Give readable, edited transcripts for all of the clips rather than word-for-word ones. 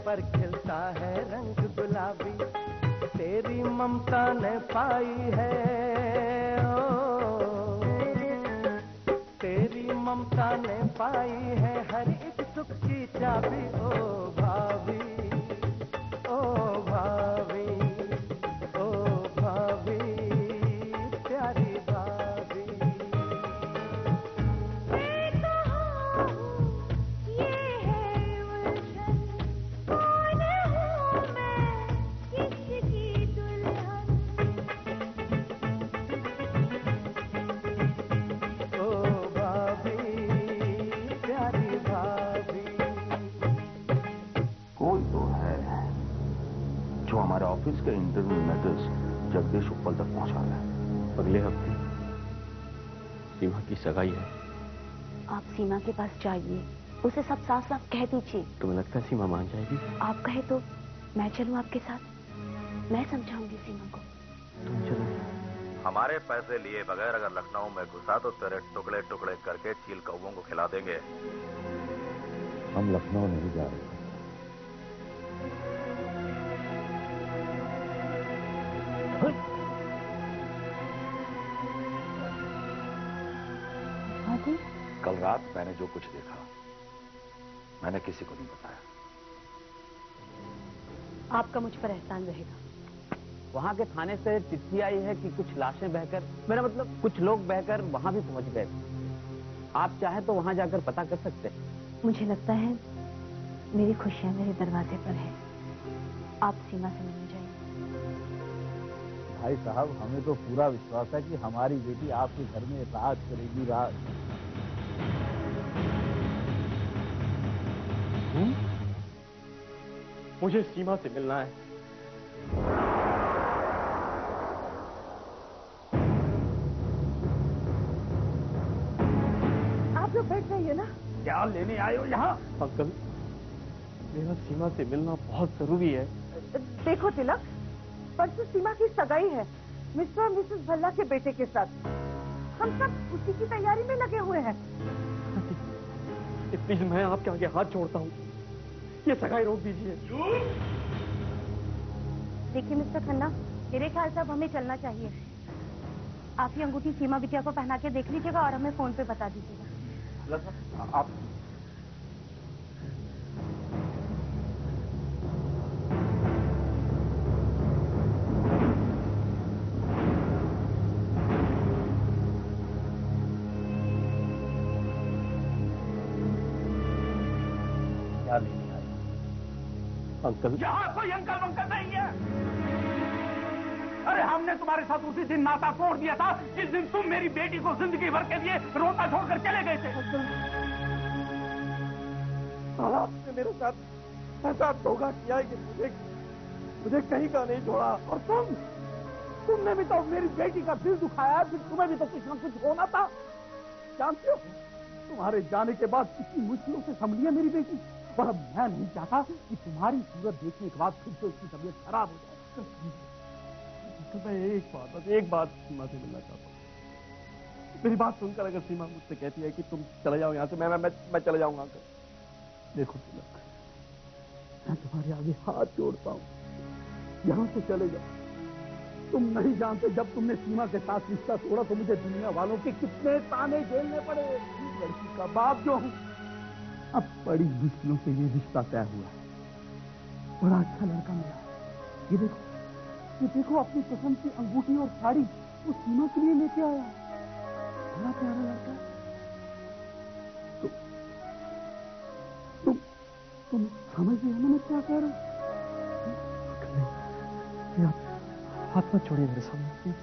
पर खिलता है रंग गुलाबी, तेरी ममता ने पाई है ओ, तेरी ममता ने पाई है हर एक सुख की चाबी। ओ भाभी, ओ भाभी, ओ भाभी, प्यारी भाभी। हमारे ऑफिस के इंटरव्यू लेटर्स जगदीश उपल तक पहुंचा है। अगले हफ्ते सीमा की सगाई है। आप सीमा के पास जाइए, उसे सब साफ साफ कह दीजिए। तुम्हें लगता है सीमा मान जाएगी? आप कहे तो मैं चलूं आपके साथ, मैं समझाऊंगी सीमा को। तुम चलो। हमारे पैसे लिए बगैर अगर लखनऊ में घुसा तो तेरे टुकड़े टुकड़े करके चील कौवों को खिला देंगे। हम लखनऊ नहीं जा रहे। कल रात मैंने जो कुछ देखा मैंने किसी को नहीं बताया। आपका मुझ पर एहसान रहेगा। वहां के थाने से चिट्ठी आई है कि कुछ लाशें बहकर, मेरा मतलब कुछ लोग बहकर वहां भी पहुंच गए। आप चाहे तो वहां जाकर पता कर सकते हैं। मुझे लगता है मेरी खुशियां मेरे दरवाजे पर है। आप सीमा से मिलने जाइए। भाई साहब, हमें तो पूरा विश्वास है कि हमारी बेटी आपके घर में राज करेगी, राज। मुझे सीमा से मिलना है। आप लोग बैठ जाइए ना। क्या लेने आए हो यहाँ? अंकल, मेरा सीमा से मिलना बहुत जरूरी है। देखो तिलक, परसों सीमा की सगाई है मिस्टर और मिसेस भल्ला के बेटे के साथ। हम सब उसी की तैयारी में लगे हुए हैं। प्लीज मैं आपके आगे हाथ जोड़ता हूँ, ये सगाई रोक दीजिए। देखिए मिस्टर खन्ना, मेरे ख्याल से अब हमें चलना चाहिए। आप ही अंगूठी सीमा बिटिया को पहना के देख लीजिएगा और हमें फोन पे बता दीजिएगा। आप क्या लेने आए? अंकल, यहाँ कोई अंकल वंकल नहीं है। अरे हमने तुम्हारे साथ उसी दिन नाता तोड़ दिया था जिस दिन तुम मेरी बेटी को जिंदगी भर के लिए रोता छोड़कर चले गए थे। आपने मेरे साथ ऐसा धोखा किया है कि मुझे कहीं का नहीं छोड़ा। और तुमने भी तो मेरी बेटी का दिल दुखाया, फिर तुम्हें भी तो कुछ न कुछ होना था। जानते हो, तुम्हारे जाने के बाद कितनी मुश्किलों से संभली है मेरी बेटी। और अब मैं नहीं चाहता कि तुम्हारी सूरत देखने के बाद फिर से उसकी तबीयत खराब हो जाए। तो मैं एक बात सीमा से मिलना चाहता हूँ। मेरी बात सुनकर अगर सीमा मुझसे कहती है कि तुम चले जाओ यहाँ से, मैं चले जाऊंगा अंकल। देखो तिलक, मैं तुम्हारे आगे हाथ जोड़ता हूँ, यहाँ से चले जाओ। तुम नहीं जानते, जब तुमने सीमा के साथ रिश्ता तोड़ा तो मुझे दुनिया वालों के कितने ताने झेलने पड़े। लड़की का बाप जो हूँ, अब बड़ी मुश्किलों से ये रिश्ता तय हुआ है। बड़ा अच्छा लड़का मिला। ये देखो अपनी पसंद की अंगूठी और साड़ी वो सीमा के लिए लेके आया। बड़ा प्यारा लड़का। तुम समझ रहे हो ना मैं क्या कह रहा हूँ? हाथ मत छोड़िए मेरे सामने।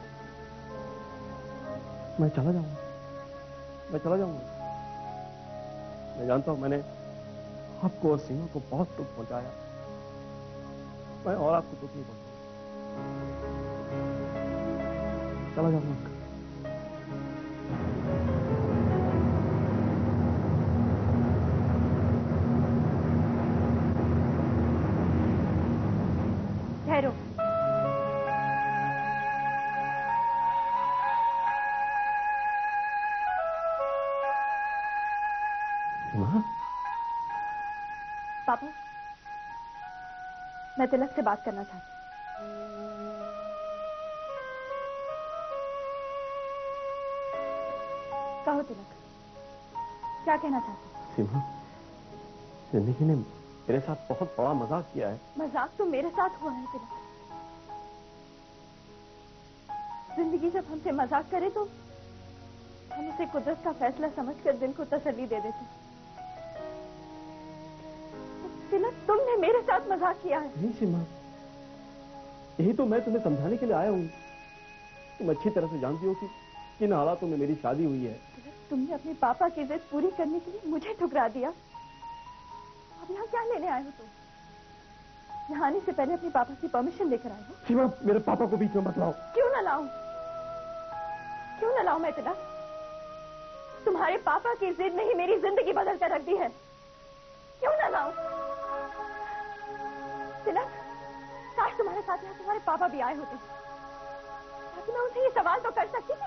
मैं चला जाऊंगा। मैं जानता हूं मैंने आपको और सीमा को बहुत दुख पहुंचाया। मैं और आपको दुख नहीं पहुंचाऊंगा। चला जाऊंगा। ठहरो। पापा, मैं तिलक से बात करना चाहती हूँ। कहो तिलक, क्या कहना चाहती हो? सीमा, जिंदगी ने मेरे साथ बहुत बड़ा मजाक किया है। मजाक तो मेरे साथ हुआ है तिलक। जिंदगी जब हमसे मजाक करे तो हम उसे कुदरत का फैसला समझकर दिल को तसल्ली दे देते। तिलक, तुमने मेरे साथ मजाक किया है। नहीं सीमा, यही तो मैं तुम्हें समझाने के लिए आया हूँ। तुम अच्छी तरह से जानती हो कि किन हालातों में मेरी शादी हुई है। तुमने अपने पापा की जिद पूरी करने के लिए मुझे ठुकरा दिया। अब यहाँ क्या लेने आए हो तुम? यहाँ आने से पहले अपने पापा की परमिशन लेकर आए हो। सीमा, मेरे पापा को बीच में मत लाओ। क्यों ना लाऊं? क्यों ना लाऊं मैं तिलक? तुम्हारे पापा की जिद ने ही मेरी जिंदगी बदल कर रख दी है। क्यों ना लाऊं? तिलक, काश तुम्हारे साथ यहाँ तुम्हारे पापा भी आए होते ताकि मैं उनसे ये सवाल तो कर सकती थी,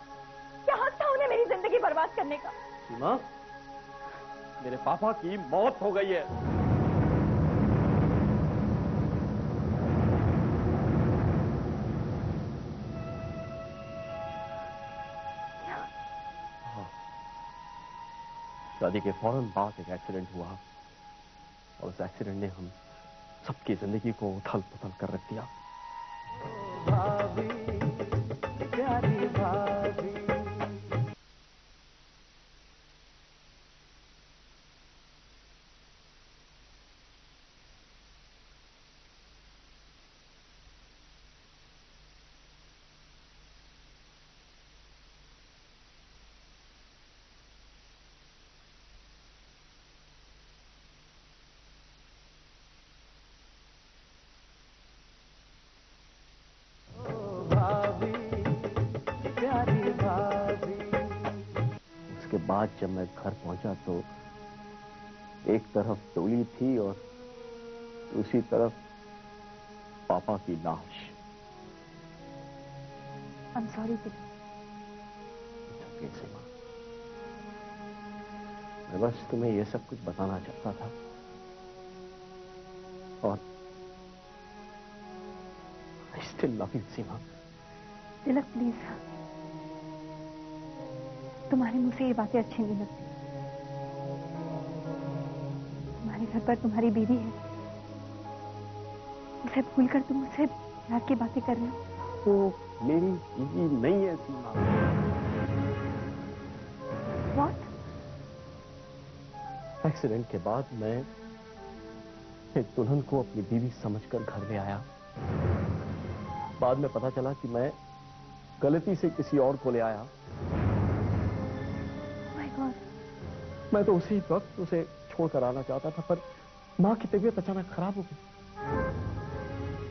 क्या हक था उन्हें मेरी जिंदगी बर्बाद करने का? सीमा, मेरे पापा की मौत हो गई है। शादी के फौरन बाद एक एक्सीडेंट हुआ और उस एक्सीडेंट ने हम सबकी जिंदगी को उथल पुथल कर रख दिया। भाभी, प्यारी भाभी। उसके बाद जब मैं घर पहुंचा तो एक तरफ डोली थी और दूसरी तरफ पापा की लाश। I'm sorry तिलक। सीमा, मैं बस तुम्हें यह सब कुछ बताना चाहता था और I still love you, Seema. Tilak please, तुम्हारे मुंह से ये बातें अच्छी नहीं लगती। तुम्हारे घर पर तुम्हारी बीवी है, उसे भूलकर तुम मुझसे प्यार की बातें कर रहे हो। वो मेरी बीवी नहीं है सीमा। What? एक्सीडेंट के बाद मैं एक दुल्हन को अपनी बीवी समझकर घर ले आया। बाद में पता चला कि मैं गलती से किसी और को ले आया। मैं तो उसी वक्त उसे छोड़कर आना चाहता था, पर मां की तबीयत अचानक खराब हो गई।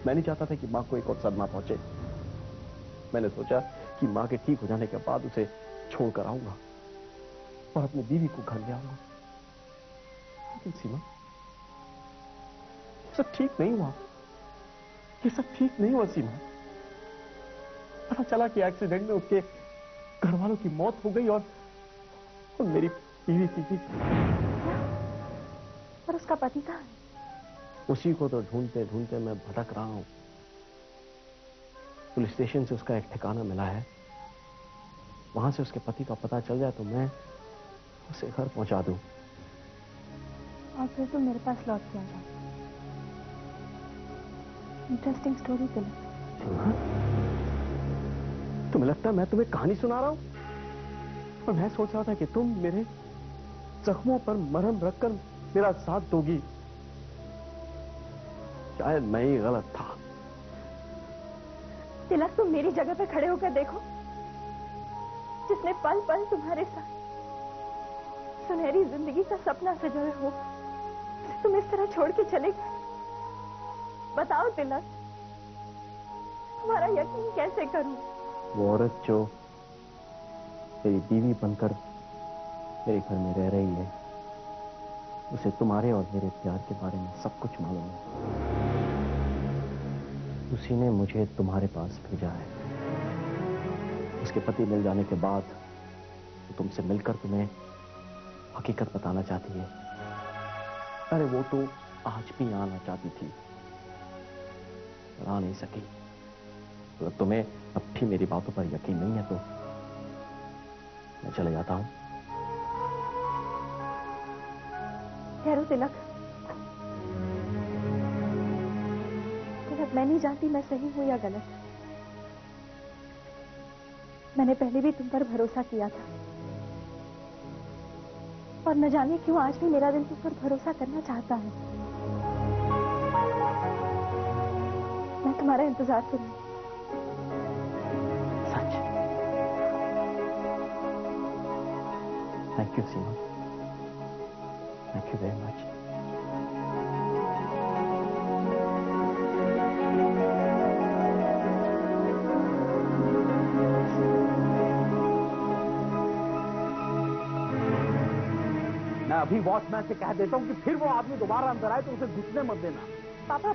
मैं नहीं चाहता था कि मां को एक और सदमा पहुंचे। मैंने सोचा कि मां के ठीक हो जाने के बाद उसे छोड़कर आऊंगा और अपनी बीवी को घर ले आऊंगा। लेकिन सीमा, ये सब ठीक नहीं हुआ। ये सब ठीक नहीं हुआ सीमा। पता चला कि एक्सीडेंट में उसके घर वालों की मौत हो गई और मेरी बीवी थी। पर उसका पति कहाँ है? उसी को तो ढूंढते ढूंढते मैं भटक रहा हूं। पुलिस स्टेशन से उसका एक ठिकाना मिला है। वहां से उसके पति का पता चल जाए तो मैं उसे घर पहुंचा दूं। और फिर तुम मेरे पास लौट के आ जाओ। इंटरेस्टिंग स्टोरी तिलक। तुम्हें लगता है मैं तुम्हें कहानी सुना रहा हूं? और मैं सोच रहा था कि तुम मेरे जख्मों पर मरहम रखकर मेरा साथ दोगी। शायद मैं ही गलत था। तिलक, तुम मेरी जगह पे खड़े होकर देखो। जिसने पल पल तुम्हारे साथ सुनहरी जिंदगी का सपना सजाया हो, तुम इस तरह छोड़ के चले गए। बताओ तिलक, तुम्हारा यकीन कैसे करूं? वो औरत जो तेरी बीवी बनकर मेरे घर में रह रही है, उसे तुम्हारे और मेरे प्यार के बारे में सब कुछ मालूम है। उसी ने मुझे तुम्हारे पास भेजा है। उसके पति मिल जाने के बाद वो तुमसे मिलकर तुम्हें हकीकत बताना चाहती है। अरे वो तो आज भी आना चाहती थी, आ नहीं सकी। अगर तुम्हें अब भी मेरी बातों पर यकीन नहीं है तो मैं चले जाता हूं। ठहरो तिलक, मैं नहीं जानती मैं सही हूं या गलत। मैंने पहले भी तुम पर भरोसा किया था और न जाने क्यों आज भी मेरा दिल तुम पर भरोसा करना चाहता है। मैं तुम्हारा इंतजार करूंगी। सच? Thank you Seema, thank you very much. मैं अभी वॉचमैन से कह देता हूँ कि फिर वो आदमी दोबारा अंदर आए तो उसे घुसने मत देना। पापा,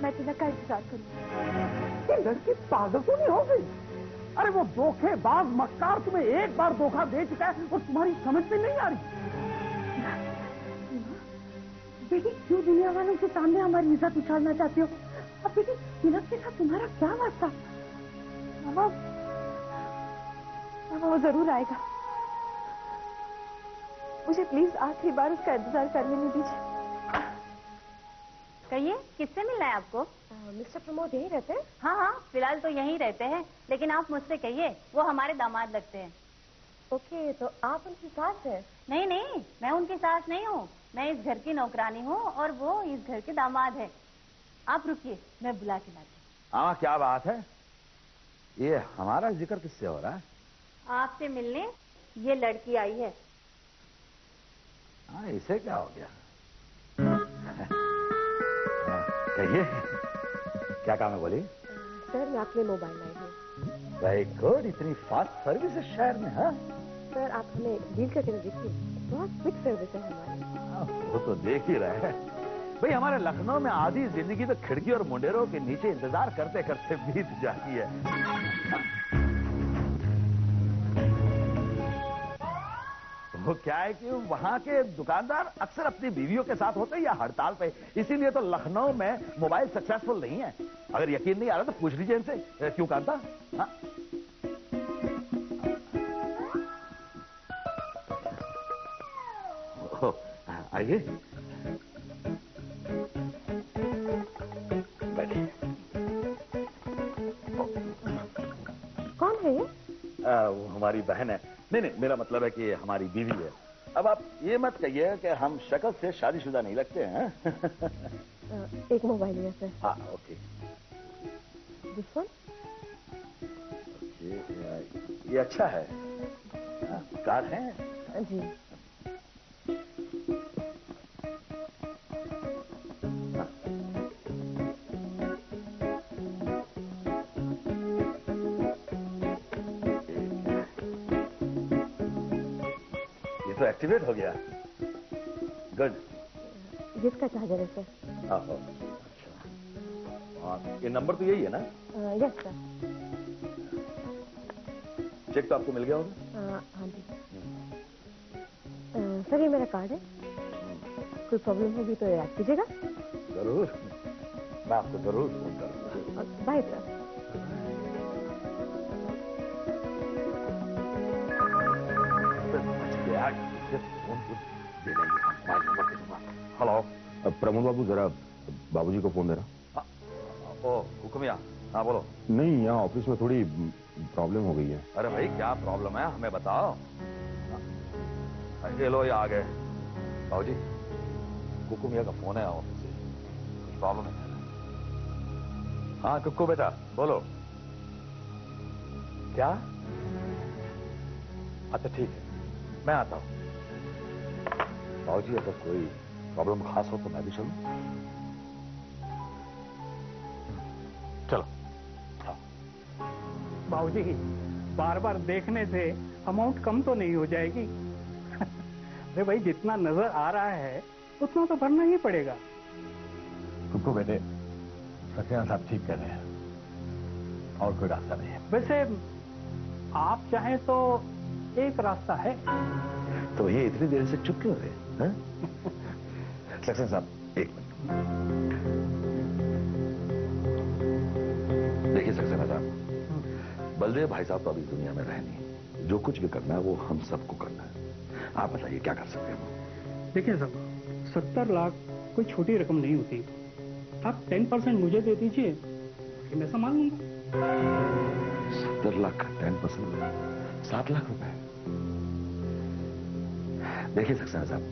मैं तिलक का इंतजार करूंगी। ये लड़की पागल तो नहीं हो गई? अरे वो धोखेबाज मक्कार तुम्हें एक बार धोखा दे चुका है और तुम्हारी समझ में नहीं आ रही। बेटी, क्यों दुनिया वालों के सामने हमारी इज्जत उछालना चाहती हो? अब बेटी, तिलक के साथ तुम्हारा क्या वास्ता? मामा, वो जरूर आएगा। मुझे प्लीज आखिरी बार उसका इंतजार करने नहीं दीजिए। कहिए, किससे मिलना है आपको? मिस्टर प्रमोद यहीं रहते हैं? हाँ हाँ, फिलहाल तो यहीं रहते हैं, लेकिन आप मुझसे कहिए, वो हमारे दामाद लगते हैं। ओके, तो आप उनकी सास है? नहीं नहीं, मैं उनकी सास नहीं हूँ, मैं इस घर की नौकरानी हूँ और वो इस घर के दामाद है। आप रुकिए, मैं बुला के लाती हूँ। हाँ, क्या बात है? ये हमारा जिक्र किससे हो रहा है? आपसे मिलने ये लड़की आई है। हाँ, इसे क्या हो गया? कहिए, क्या काम है? बोलिए। सर, मैं आपके लिए मोबाइल लाई हूँ। वेरी गुड, इतनी फास्ट सर्विस है शहर में। हाँ सर, आप हमें डील करके देखिए, बहुत क्विक सर्विस है हमारी। वो तो देख ही रहे हैं भाई। हमारे लखनऊ में आधी जिंदगी तो खिड़की और मुंडेरों के नीचे इंतजार करते करते बीत जाती है। वो क्या है कि वहां के दुकानदार अक्सर अपनी बीवियों के साथ होते हैं या हड़ताल पे, इसीलिए तो लखनऊ में मोबाइल सक्सेसफुल नहीं है। अगर यकीन नहीं आ रहा तो पूछ लीजिए इनसे। क्यों कांता? हाँ? आइए, बैठिए। कौन है ये? वो हमारी बहन है। नहीं, मेरा मतलब है कि हमारी बीवी है। अब आप ये मत कहिए कि हम शक्ल से शादीशुदा नहीं लगते हैं। एक मोबाइल है सर। हाँ, ओके। This one? ये अच्छा है। कार है? जी। तो एक्टिवेट हो गया। गुड। जिसका चार्जर है सर। अच्छा। हाँ, ये नंबर तो यही है ना? Yes sir. चेक तो आपको मिल गया होगा? हाँ जी। सर, ये मेरा कार्ड है, कोई प्रॉब्लम होगी तो याद कीजिएगा। जरूर, मैं आपको जरूर फोन करूंगा। Bye sir. हेलो, प्रमोद बाबू, जरा बाबूजी को फोन दे रहा। ओ हुक्मिया, हाँ बोलो। नहीं, यहाँ ऑफिस में थोड़ी प्रॉब्लम हो गई है। अरे भाई, क्या प्रॉब्लम है हमें बताओ। ये लो, ये आ गए। बाबूजी, कुकुमिया का फोन है ऑफिस से, कुछ प्रॉब्लम है? हाँ कुक्कू बेटा, बोलो। क्या? अच्छा ठीक है, मैं आता हूं। बाबूजी, अगर कोई प्रॉब्लम खास हो तो मैं भी चलूं? चलो। हाँ। बाबूजी, बार बार देखने से अमाउंट कम तो नहीं हो जाएगी? अरे भाई, जितना नजर आ रहा है उतना तो भरना ही पड़ेगा। कुक्कू बेटे, सक्सेना साहब ठीक कह रहे हैं, और कोई रास्ता नहीं है। वैसे आप चाहें तो एक रास्ता है। तो ये इतनी देर से चुप क्यों रहे? सक्सेना साहब, एक मिनट। देखिए सक्सेना साहब, बलदेव भाई साहब तो अभी दुनिया में रहे नहीं। जो कुछ भी करना है वो हम सबको करना है। आप बताइए क्या कर सकते हैं? देखिए साहब, 70 लाख कोई छोटी रकम नहीं होती। आप 10% मुझे दे दीजिए, कि मैं संभाल लूंगा। 70 लाख का 10%, 7 लाख रुपए। देखिए सक्सेना साहब,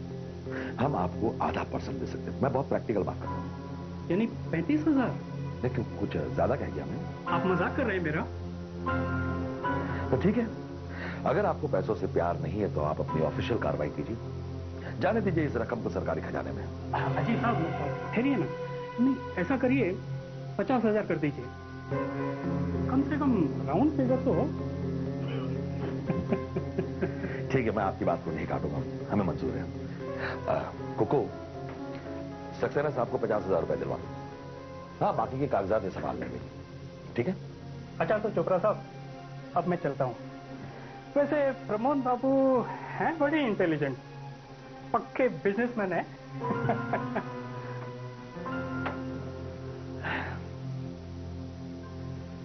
हम आपको आधा % दे सकते हैं। मैं बहुत प्रैक्टिकल बात कर रहा हूं। यानी 35,000? लेकिन कुछ ज्यादा कह गया मैं। आप मजाक कर रहे हैं मेरा? तो ठीक है, अगर आपको पैसों से प्यार नहीं है तो आप अपनी ऑफिशियल कार्रवाई कीजिए, जाने दीजिए इस रकम को सरकारी खजाने में। अजी साहब ठहरिए ना, नहीं ऐसा करिए 50,000 कर दीजिए, कम से कम राउंड फिगर तो हो। ठीक है, मैं आपकी बात को नहीं काटूंगा, हमें मंजूर है। कुको, सक्सेना साहब को 50,000 रुपए दिलवा दो। हाँ, बाकी के कागजात संभाल लेंगे, ठीक है? अच्छा तो चोपड़ा साहब, अब मैं चलता हूँ। वैसे प्रमोद बाबू हैं बड़े इंटेलिजेंट, पक्के बिजनेसमैन हैं।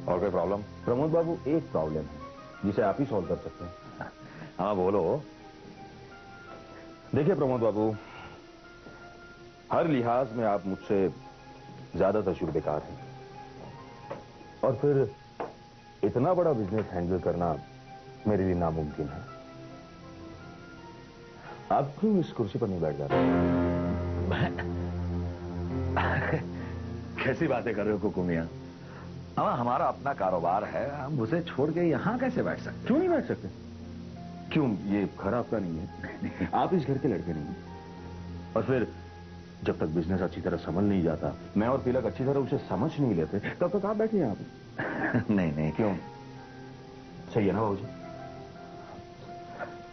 और कोई प्रॉब्लम? प्रमोद बाबू, एक प्रॉब्लम है जिसे आप ही सॉल्व कर सकते हैं। हाँ बोलो। देखिए प्रमोद बाबू, हर लिहाज में आप मुझसे ज्यादा तजुर्बेकार हैं, और फिर इतना बड़ा बिजनेस हैंडल करना मेरे लिए नामुमकिन है। आप क्यों इस कुर्सी पर नहीं बैठ जाते? कैसी बातें कर रहे हो कुकू मियां? हमारा अपना कारोबार है, हम उसे छोड़ के यहां कैसे बैठ सकते? क्यों नहीं बैठ सकते? क्यों, ये घर आपका नहीं है? आप इस घर के लड़के नहीं हैं। और फिर जब तक बिजनेस अच्छी तरह समझ नहीं जाता, मैं और तिलक अच्छी तरह उसे समझ नहीं लेते, तब तक आप बैठे यहाँ पे। नहीं नहीं, क्यों? सही है ना बाबूजी?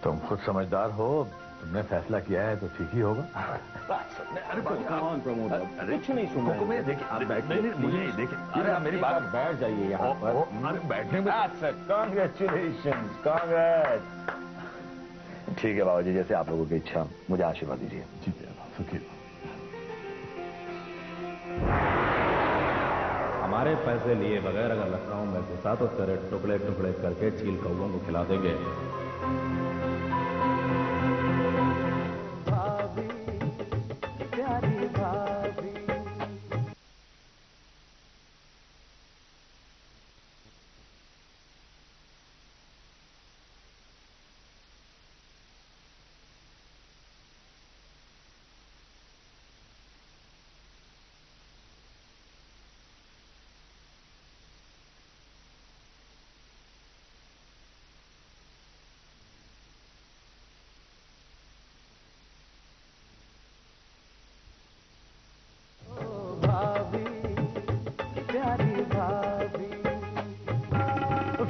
तुम खुद समझदार हो, तुमने फैसला किया है तो ठीक ही होगा। अरे प्रमोद, कुछ नहीं सुन रहे। देखिए, आप बैठिए, मुझे देखिए, अरे आप मेरी बात, बैठ जाइए यहाँ पर। अरे बैठने में कांग्रेचुलेशन, कांग्रेट। ठीक है बाबूजी, जैसे आप लोगों की इच्छा, मुझे आशीर्वाद दीजिए। ठीक है, सुखी। हमारे पैसे लिए बगैर अगर लखनऊ में घुसा तो तेरे टुकड़े टुकड़े करके चील कौओं को खिला देंगे। भाभी, प्यारी भाभी।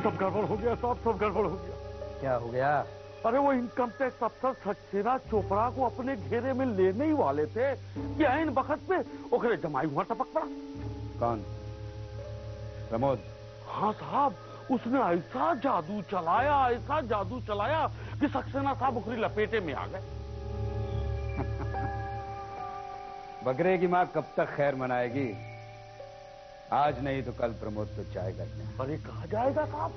सब गड़बड़ हो गया साहब, सब गड़बड़ हो गया। क्या हो गया? अरे वो इनकम टैक्स अफसर सक्सेना चोपड़ा को अपने घेरे में लेने ही वाले थे कि ऐन वक्त पे ओकरे जमाई हुआ टपक पड़ा। कौन? प्रमोद? हाँ साहब, उसने ऐसा जादू चलाया कि सक्सेना साहब ओकरी लपेटे में आ गए। बकरे की माँ कब तक खैर मनाएगी? आज नहीं तो कल प्रमोद को जाएगा। अरे कहा जाएगा साहब?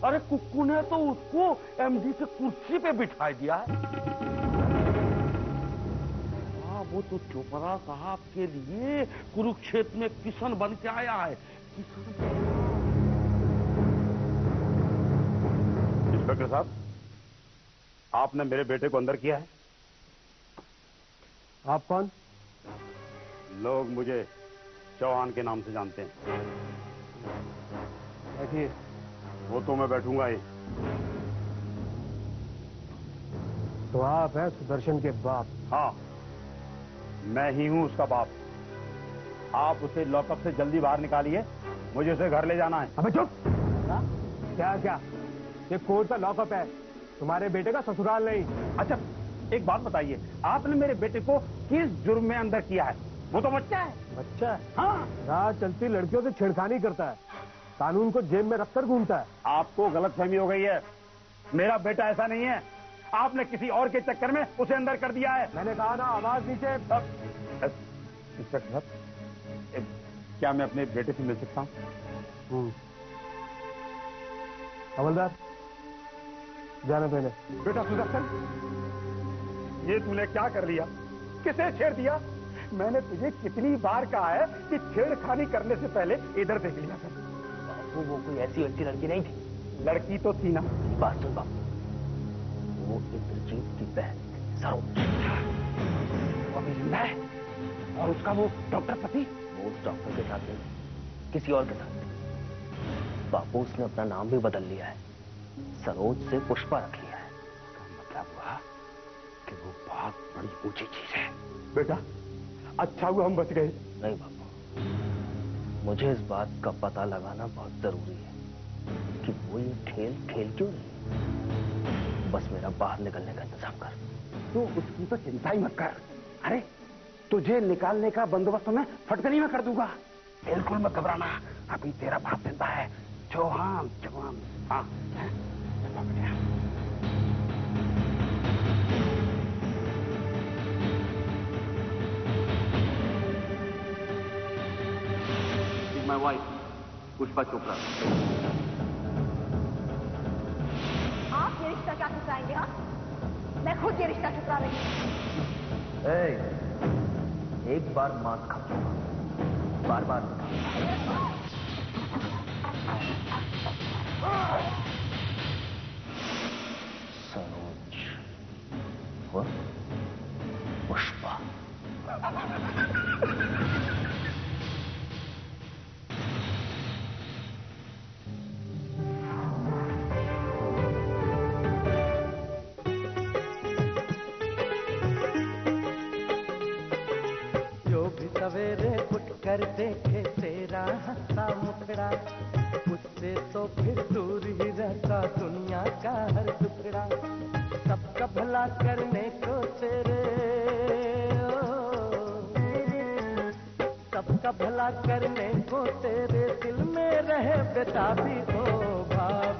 अरे कुक्कू ने तो उसको एमडी के कुर्सी पे बिठा दिया है। वो तो चोपड़ा साहब के लिए कुरुक्षेत्र में किशन बन के आया है। इंस्पेक्टर साहब, आपने मेरे बेटे को अंदर किया है। आप कौन? लोग मुझे चौहान के नाम से जानते हैं। बैठिए। वो तो मैं बैठूंगा ही। तो आप है सुदर्शन के बाप? हाँ, मैं ही हूं उसका बाप। आप उसे लॉकअप से जल्दी बाहर निकालिए, मुझे उसे घर ले जाना है। अबे चुप! क्या क्या? ये कोर्ट का लॉकअप है, तुम्हारे बेटे का ससुराल नहीं। अच्छा, एक बात बताइए, आपने मेरे बेटे को किस जुर्म में अंदर किया है? वो तो बच्चा है। बच्चा है? हाँ। राह चलती लड़कियों से छेड़खानी करता है, कानून को जेब में रखकर घूमता है। आपको गलतफहमी हो गई है, मेरा बेटा ऐसा नहीं है। आपने किसी और के चक्कर में उसे अंदर कर दिया है। मैंने कहा ना, आवाज नीचे। इंस्पेक्टर साहब, क्या मैं अपने बेटे से मिल सकता हूँ? हवलदार, जाने पहले। बेटा सुदर्शन, ये तूने क्या कर लिया? किसे छेड़ दिया? मैंने तुझे कितनी बार कहा है कि छेड़खानी करने से पहले इधर देख लिया कर। बापू वो कोई ऐसी वैसी लड़की नहीं थी। लड़की तो थी ना। बात सुन बापू, वो इंद्रजीत की बहन सरोज। वो अभी जिंदा है? और उसका वो डॉक्टर पति? वो उस डॉक्टर के साथ नहीं, किसी और के साथ। बापू उसने अपना नाम भी बदल लिया है, सरोज से पुष्पा रख लिया है। मतलब हुआ कि वो बहुत बड़ी ऊंची चीज है। बेटा अच्छा हुआ हम बच गए। नहीं बापू, मुझे इस बात का पता लगाना बहुत जरूरी है कि वो ये खेल खेल क्यों रही। बस मेरा बाहर निकलने का इंतजाम कर। तू उसकी तो चिंता ही मत कर। अरे तुझे निकालने का बंदोबस्त मैं फटकनी में कर दूंगा। बिल्कुल मत घबराना, अभी तेरा बाप जिंदा है। चौहान जवान। हाँ माय वाइफ पुष्पा चोपड़ा। आप ये रिश्ता क्या ठुकराएंगे? हाँ, मैं खुद ये रिश्ता ठुकरा रही हूँ। एक बार मात खा चुका, बार बार सरोज वो पुष्पा। सवेरे उठ कर देखे तेरा हंसा मुखड़ा, उससे तो फिर दूर ही रहता दुनिया का हर टुकड़ा। सबका भला करने को तेरे, सबका भला करने को तेरे दिल में रहे बेताबी। ओ भाव